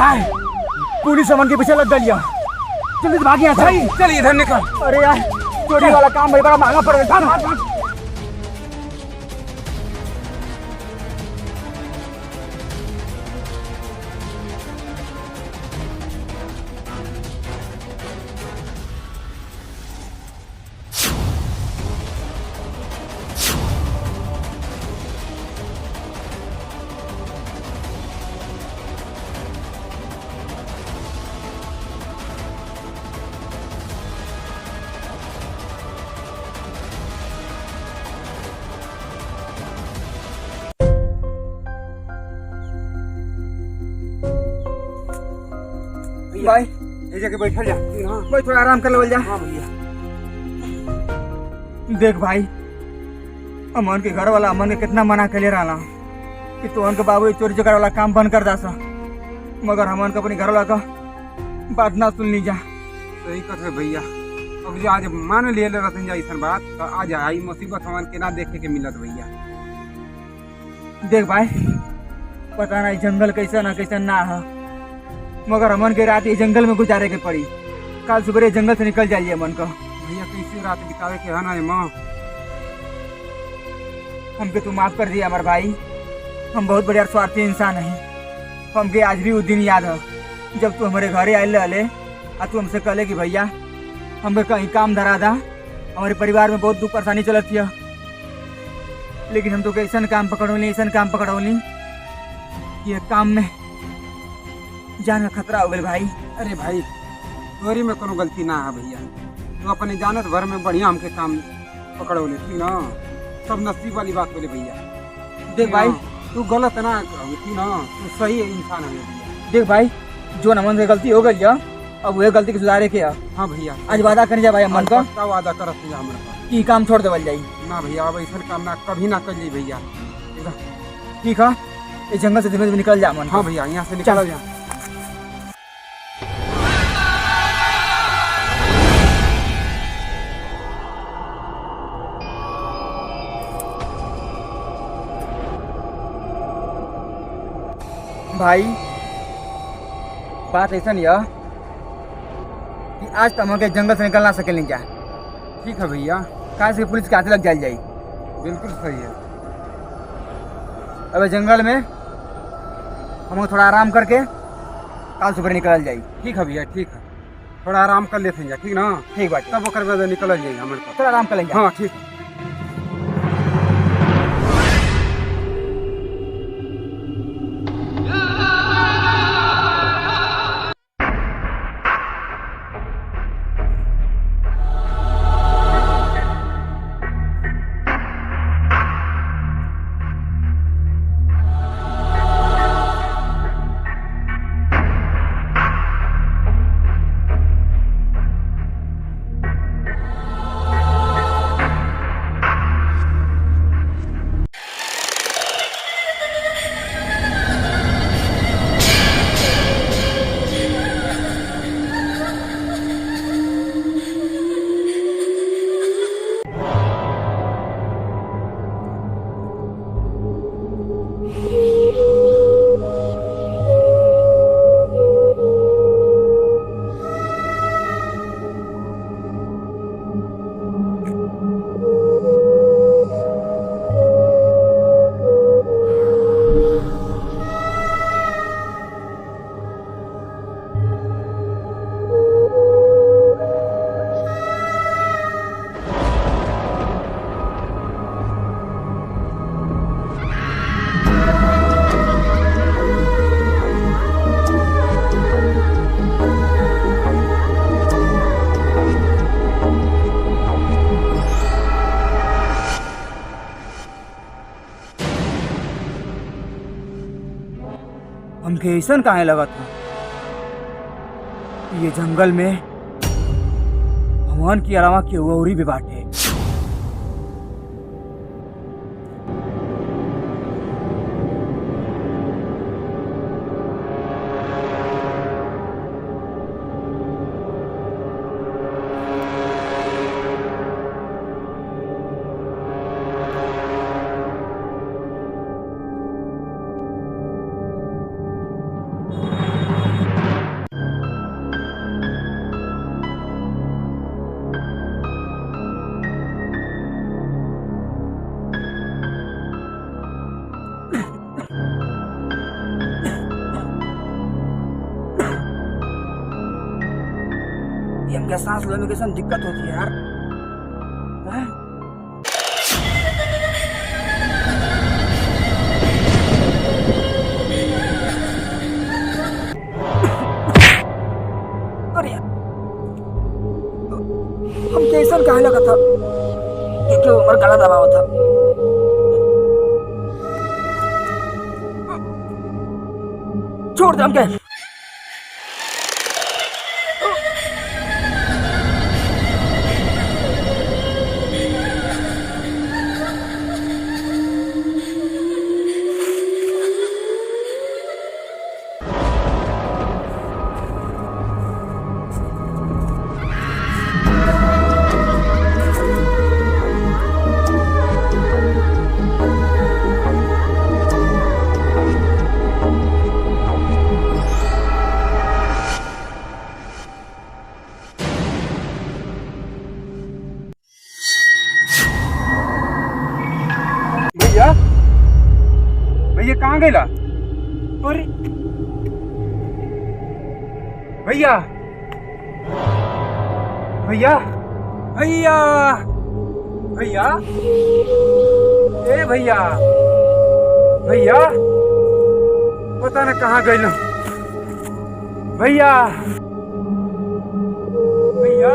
भाई पुलिस अमन के पीछे लग गई है, जल्दी से भाग यहाँ से। चल इधर निकल। अरे यार चोरी वाला काम भाई बड़ा महंगा पड़ गया। भाग भाग। भाई ये जगह बैठल जा। हाँ भाई थोड़ा आराम कर ले जा। हाँ भैया। देख भाई अमन के घर वाला अमन के कितना मना कर ले रहा कि तोहन के बाबू चोरी चकार वाला काम बंद कर दासा, मगर अमन का अपने घर वाला का बात ना सुन ली जा। सही कथ है भैया। अब जो आज मान ले रहते जा ऐसा बात तो आज आई मुसीबत हमन के ना देखे के मिलत भैया। देख भाई पता नहीं जंगल कैसा ना कैसा ना है, मगर अमन के रात ये जंगल में गुजारे के पड़ी। कल सुबह जंगल से निकल जाइए अमन का। भैया कैसे रात बितावे के है ना माँ। हमके तू माफ कर दिया हमारे भाई, हम बहुत बढ़िया स्वार्थी इंसान हैं। हमके आज भी वो दिन याद है जब तू हमारे घरे आए रहे और तू हमसे कहले कि भैया हमें कहीं काम धरा था, हमारे परिवार में बहुत दुख परेशानी चलत थी, लेकिन हम तो ऐसा काम पकड़ौली ऐसा काम पकड़ौली ये काम में जान का खतरा हो गया भाई। अरे भाई तोरी में कोनो गलती ना है भैया। तू अपने जानत भर में बढ़िया हमके काम पकड़ो ले ठीक ना। सब नसीब वाली बात बोले भैया। देख भाई तू गलत ना ठीक ना, तू सही इंसान है भैया। देख भाई जो अमन से गलती हो गई है अब वह गलती के सुधारे के है। हाँ भैया आज वादा करने जा भाई अमन का क्या वादा करत भैया हमारे कि काम छोड़ देवल जाई। ना भैया अब ऐसा काम ना कभी ना कर ली भैया। ठीक है ये जंगल से धीमे धीमे निकल जा अमन। हाँ भैया यहाँ से निकल जा। भाई बात ऐसा नहीं है कि आज तक हमके जंगल से निकल ना सके नहीं जा। ठीक है भैया। कहाँ से पुलिस के हाथ लग जाई। बिल्कुल सही है। अब जंगल में हम थोड़ा आराम करके कल सुबह निकल जाई। ठीक है भैया ठीक है। थोड़ा आराम कर लेते हैं ठीक ना। ठीक बात तब ओकर बाद निकल जाइए हमारे पास। थोड़ा आराम कर लेंगे। हाँ ठीक है। हमके ऐसा काहे लगा था कि ये जंगल में भगवान के अलावा केहू औरी भी बाटे। क्या सांस लेने में कैसे दिक्कत होती है यार। हैं? अरे यार, हम कैसन कहे लगा था कि उमर गला दबा हुआ था। छोड़ दे हमके। भैया भैया कहाँ गए? अरे भैया भैया भैया भैया ए भैया भैया पता न कहाँ गए भैया भैया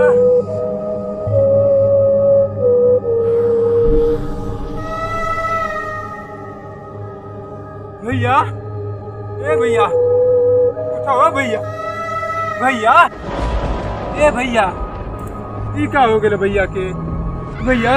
भैया ए भैया उठाओ भैया भैया ए भैया ई का हो गए भैया के भैया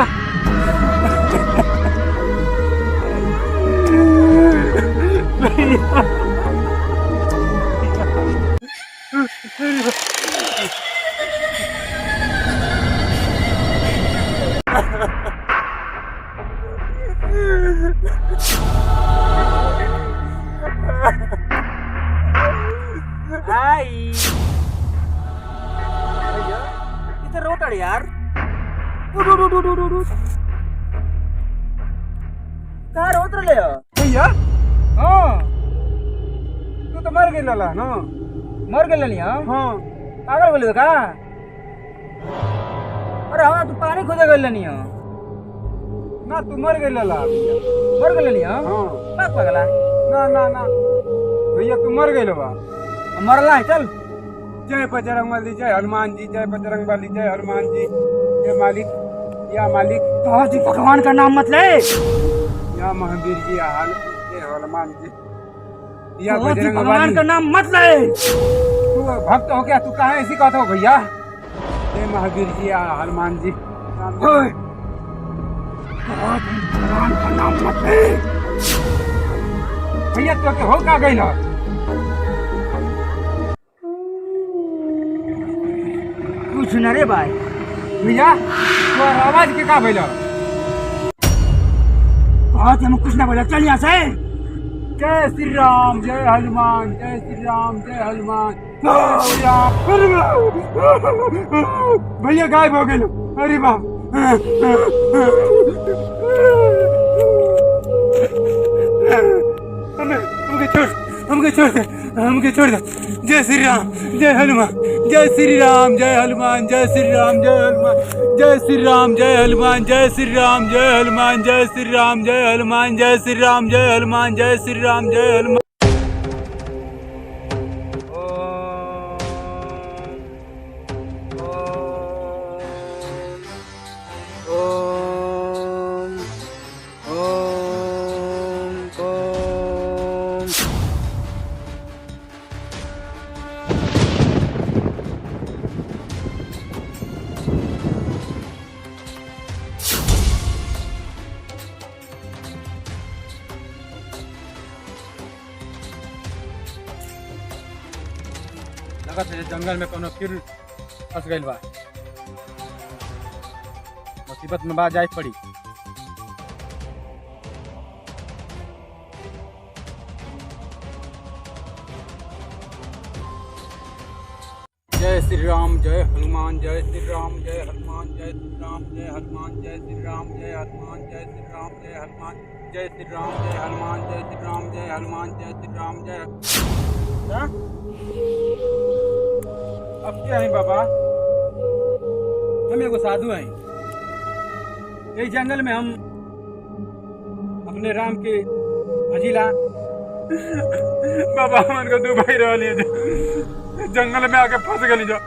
हाय भैया इधर रोट अड़ यार। कहाँ रोट रहे हो भैया हाँ तू तो मर गई लला ना मर गए नहीं हम हाँ पागल बोले का। अरे हाँ तू पानी खोजे गए नहीं हो ना तू मर गई लला भैया मर गए नहीं हम हाँ बात पगला ना ना ना भैया तू मर गई बा मरला है चल। जय बजरंग बली जय हनुमान जी जय बजरंग बली जय हनुमान जी जय मालिक या मालिक तो जी भगवान का नाम मत ले। या महावीर जी या जय हनुमान जी या तो जी बजरंग भगवान बली का नाम मत ले। तू भक्त हो क्या? तू कहाँ ऐसी कहता हो भैया? जय महावीर जी या हनुमान जी ओए, भगवान का नाम मत ले। भैया तो के हो का गई ना कुछ न रे भाई भैया तो आवाज के का भैया बहुत हम कुछ ना बोला चल यहाँ से। जय श्री राम जय हनुमान जय श्री राम जय हनुमान जय श्री राम। भैया गायब हो गए। अरे बाप हमके छोड़ दे हमके छोड़ दे। जय श्री राम जय हनुमान जय श्री राम जय हनुमान जय श्री राम जय हनुमान जय श्री राम जय हनुमान जय श्री राम जय हनुमान जय श्री राम जय हनुमान जय श्री राम जय हनुमान जय श्री राम जय हनुमान। लगत है जंगल में कोनो फिर फंस गइल बा। मुसीबत में बात जाए पड़ी। जय श्री राम जय हनुमान जय श्री राम जय हनुमान जय श्री राम जय हनुमान जय श्री राम जय हनुमान जय श्री राम जय हनुमान जय श्री राम जय हनुमान जय श्री राम जय हनुमान जय श्री राम जय। अब क्या है बाबा? हम एगो साधु हैं। इस जंगल में हम अपने राम के भजिला बाबा हमन को दो भाई रह लिए जंगल में आके फंस गए जो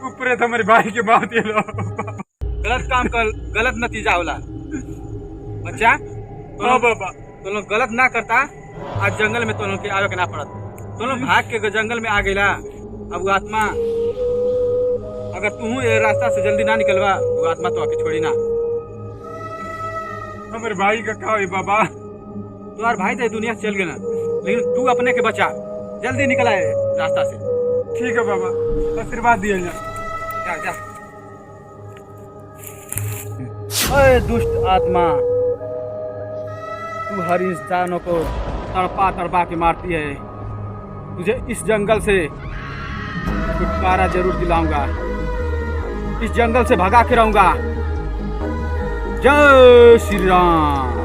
ऊपर तो हमारे भाई के बात ये लो गलत काम कर गलत नतीजा होला बच्चा। हाँ बाबा तो लोग गलत ना करता आज जंगल में तो लोग के आवे के ना पड़त। तो लोग भाग के जंगल में आ गईला। अब वो आत्मा अगर तू ये रास्ता से जल्दी ना निकलवा वो आत्मा तो आके छोड़ी ना। हमारे भाई का क्या है बाबा? तुम्हारे भाई तो दुनिया से चल गए ना, लेकिन तू अपने के बचा जल्दी निकला है रास्ता से। ठीक है बाबा आशीर्वाद दिया जा जा। अरे दुष्ट आत्मा तू हर इंसानों को तड़पा तड़पा के मारती है। तुझे इस जंगल से छुटकारा जरूर दिलाऊंगा। इस जंगल से भगा के रहूंगा। जय श्री राम।